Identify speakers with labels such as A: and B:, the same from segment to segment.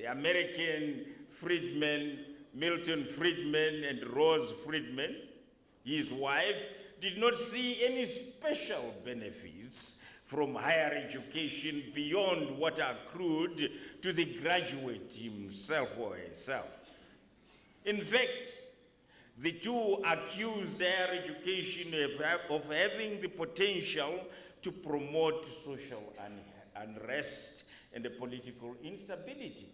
A: the American Friedman, Milton Friedman and Rose Friedman, his wife, did not see any special benefits from higher education beyond what accrued to the graduate himself or herself. In fact, the two accused higher education of having the potential to promote social unrest and political instability.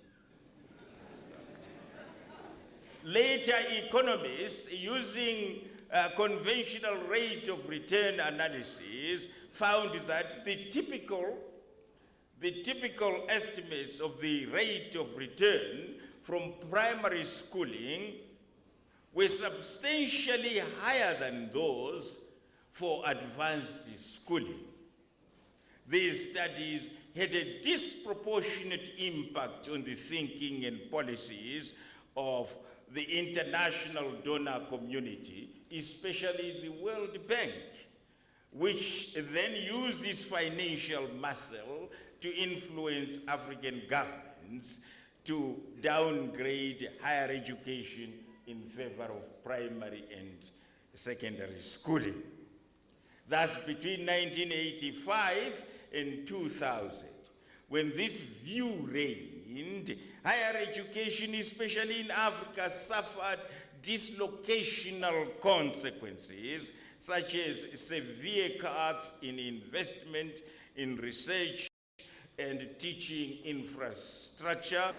A: Later economists, using conventional rate of return analysis, found that the typical estimates of the rate of return from primary schooling were substantially higher than those for advanced schooling. These studies had a disproportionate impact on the thinking and policies of the international donor community, especially the World Bank, which then used this financial muscle to influence African governments to downgrade higher education in favor of primary and secondary schooling. Thus, between 1985 and 2000, when this view reigned, higher education, especially in Africa, suffered dislocational consequences, such as severe cuts in investment in research and teaching infrastructure.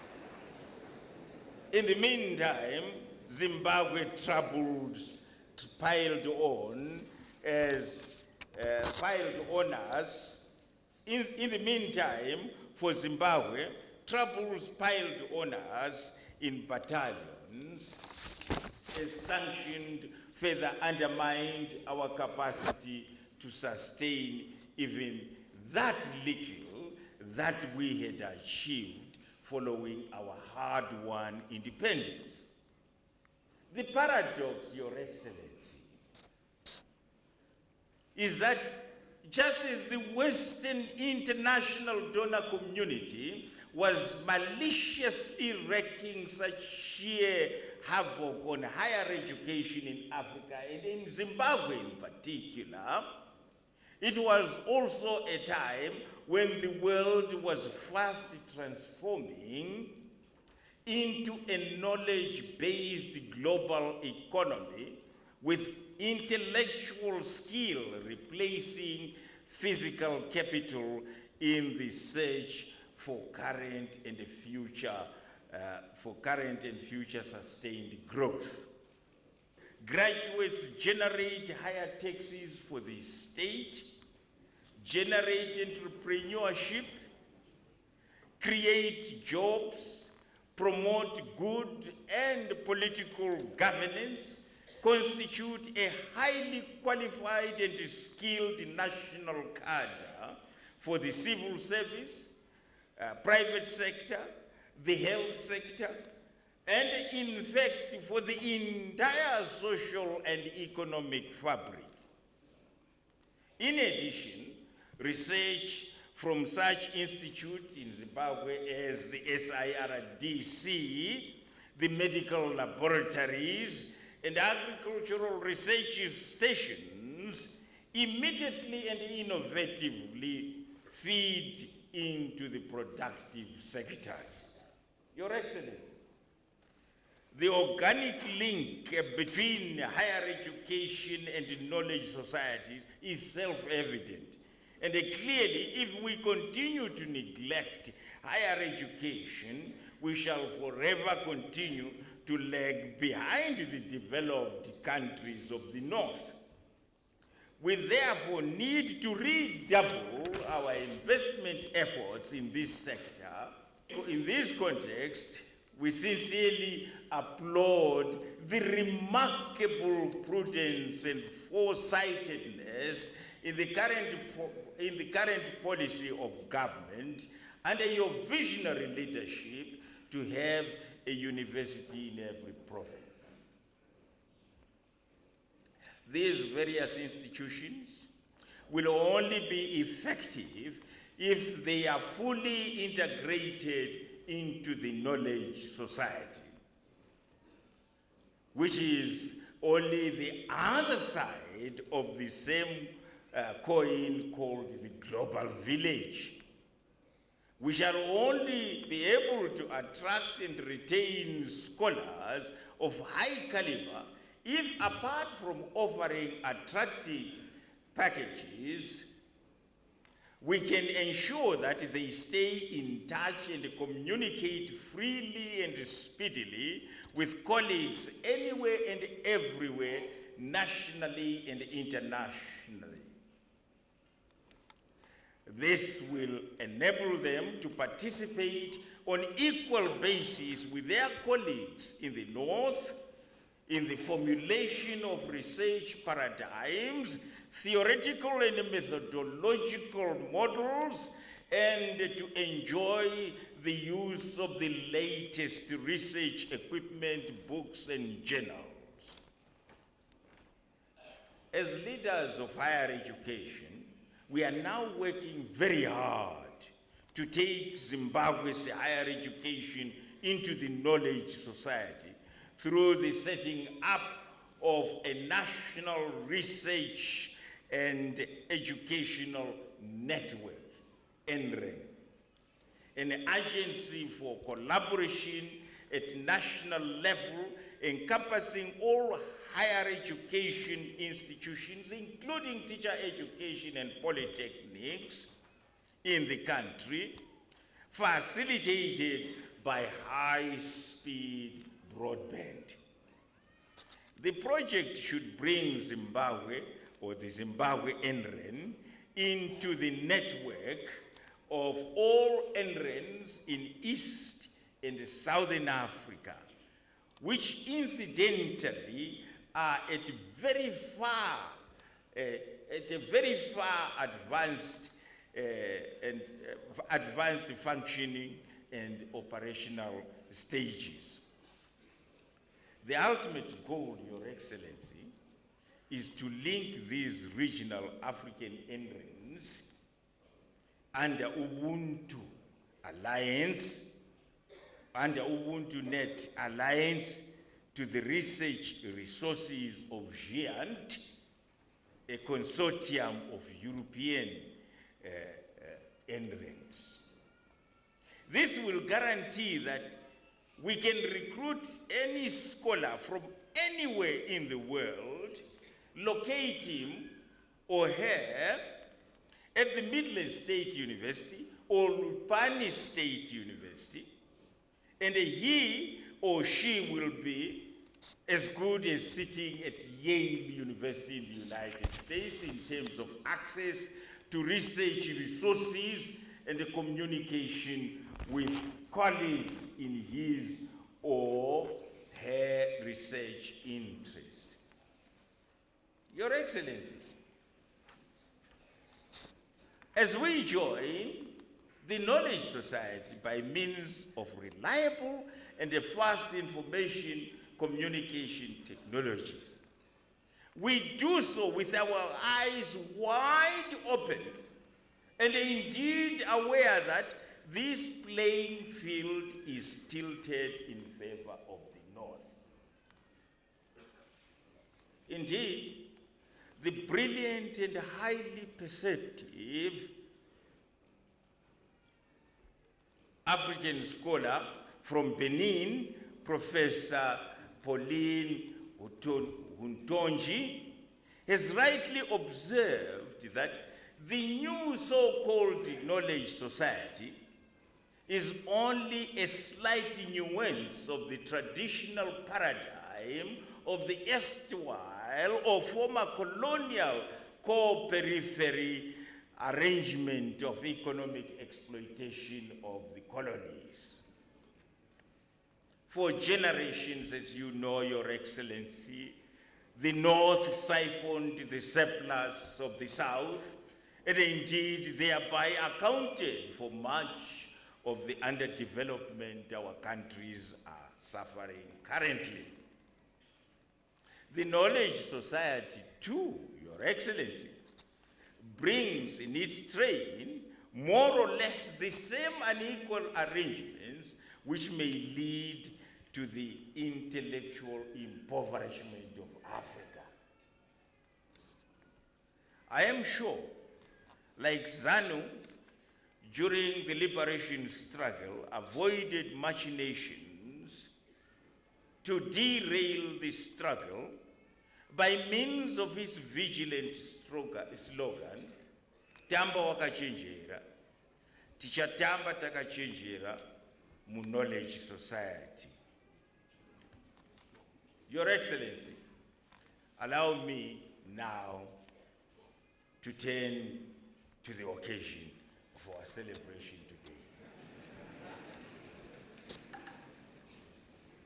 A: In the meantime, Zimbabwe troubles piled on us. In the meantime, for Zimbabwe, troubles piled on us in battalions as sanctioned further undermined our capacity to sustain even that little that we had achieved following our hard-won independence. The paradox, Your Excellency, is that just as the Western international donor community was maliciously wreaking such sheer havoc on higher education in Africa and in Zimbabwe in particular, it was also a time when the world was fast transforming into a knowledge-based global economy with intellectual skill replacing physical capital in the search for current and future sustained growth. Graduates generate higher taxes for the state, generate entrepreneurship, create jobs, promote good and political governance, constitute a highly qualified and skilled national cadre for the civil service, private sector, the health sector, and in fact for the entire social and economic fabric. In addition, research from such institutes in Zimbabwe as the SIRDC, the medical laboratories, and agricultural research stations immediately and innovatively feed into the productive sectors. Your Excellency, the organic link between higher education and knowledge societies is self-evident. And clearly, if we continue to neglect higher education, we shall forever continue to lag behind the developed countries of the North. We therefore need to redouble our investment efforts in this sector. In this context, we sincerely applaud the remarkable prudence and foresightedness in the current policy of government under your visionary leadership to have a university in every province. These various institutions will only be effective if they are fully integrated into the knowledge society, which is only the other side of the same coin called the global village. We shall only be able to attract and retain scholars of high caliber if, apart from offering attractive packages, we can ensure that they stay in touch and communicate freely and speedily with colleagues anywhere and everywhere, nationally and internationally. This will enable them to participate on equal basis with their colleagues in the North in the formulation of research paradigms, theoretical and methodological models, and to enjoy the use of the latest research equipment, books, and journals. As leaders of higher education, we are now working very hard to take Zimbabwe's higher education into the knowledge society through the setting up of a national research and educational network, NREN, an agency for collaboration at national level encompassing all higher education institutions, including teacher education and polytechnics in the country, facilitated by high-speed broadband. The project should bring Zimbabwe, or the Zimbabwe NREN, into the network of all NRENs in East and Southern Africa, which incidentally are at a very far advanced advanced functioning and operational stages. The ultimate goal, Your Excellency, is to link these regional African NRENs under Ubuntu Alliance, under Ubuntu Net Alliance, to the research resources of GIANT, a consortium of European NRENs. This will guarantee that we can recruit any scholar from anywhere in the world, locate him or her at the Midland State University or Lupani State University, and he or she will be as good as sitting at Yale University in the United States in terms of access to research resources and communication with colleagues in his or her research interest. Your Excellency, as we join the Knowledge Society by means of reliable and fast information communication technologies, we do so with our eyes wide open and indeed aware that this playing field is tilted in favor of the North. Indeed, the brilliant and highly perceptive African scholar from Benin, Professor Pauline Huntonji, has rightly observed that the new so-called knowledge society is only a slight nuance of the traditional paradigm of the erstwhile or former colonial co-periphery arrangement of economic exploitation of the colonies. For generations, as you know, Your Excellency, the North siphoned the surplus of the South, and indeed thereby accounted for much of the underdevelopment our countries are suffering currently. The Knowledge Society, too, Your Excellency, brings in its train more or less the same unequal arrangements which may lead to the intellectual impoverishment of Africa. I am sure, like ZANU, during the liberation struggle, avoided machinations to derail the struggle by means of his vigilant slogan, Tamba wakachenjera, tichatamba takachenjera mu knowledge society. Your Excellency, allow me now to turn to the occasion of our celebration today.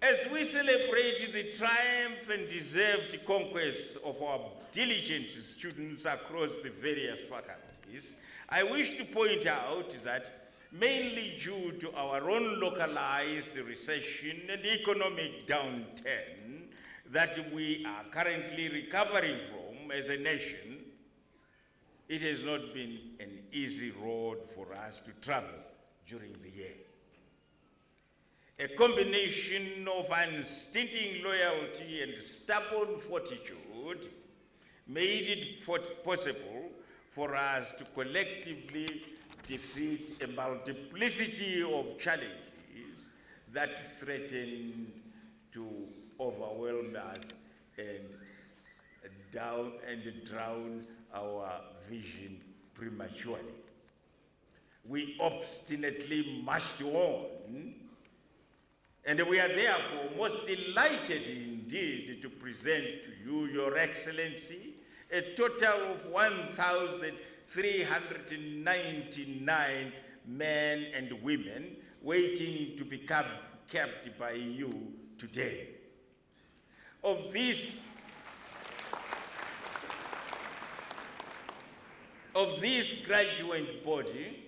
A: As we celebrate the triumph and deserved conquest of our diligent students across the various faculties, I wish to point out that mainly due to our own localized recession and economic downturn that we are currently recovering from as a nation, it has not been an easy road for us to travel during the year. A combination of unstinting loyalty and stubborn fortitude made it possible for us to collectively defeat a multiplicity of challenges that threaten to overwhelm us and drown our vision prematurely. We obstinately marched on, and we are therefore most delighted indeed to present to you, Your Excellency, a total of 1,399 men and women waiting to be kept by you today. Of this graduate body,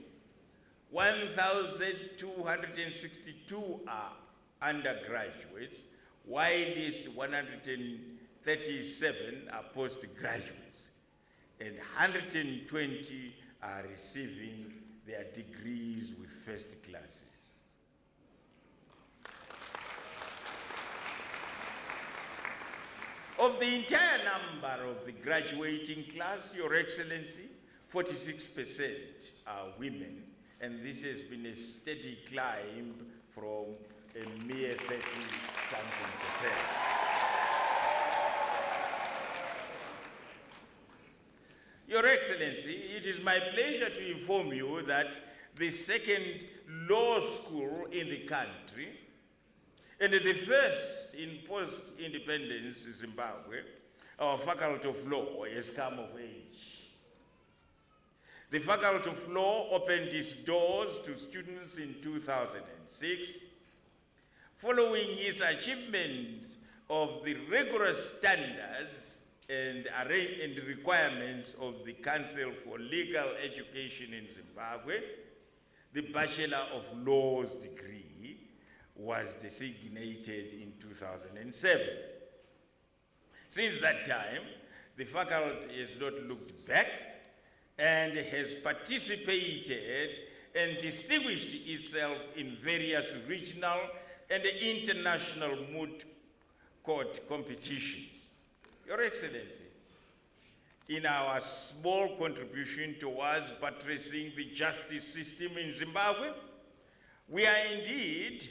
A: 1,262 are undergraduates, while these 137 are postgraduates, and 120 are receiving their degrees with first classes. Of the entire number of the graduating class, Your Excellency, 46% are women, and this has been a steady climb from a mere 30-something%. Your Excellency, it is my pleasure to inform you that the second law school in the country, and the first in post-independence Zimbabwe, our Faculty of Law has come of age. The Faculty of Law opened its doors to students in 2006, following its achievement of the rigorous standards and requirements of the Council for Legal Education in Zimbabwe. The Bachelor of Laws degree was designated in 2007. Since that time, the faculty has not looked back and has participated and distinguished itself in various regional and international moot court competitions. Your Excellency, in our small contribution towards buttressing the justice system in Zimbabwe, we are indeed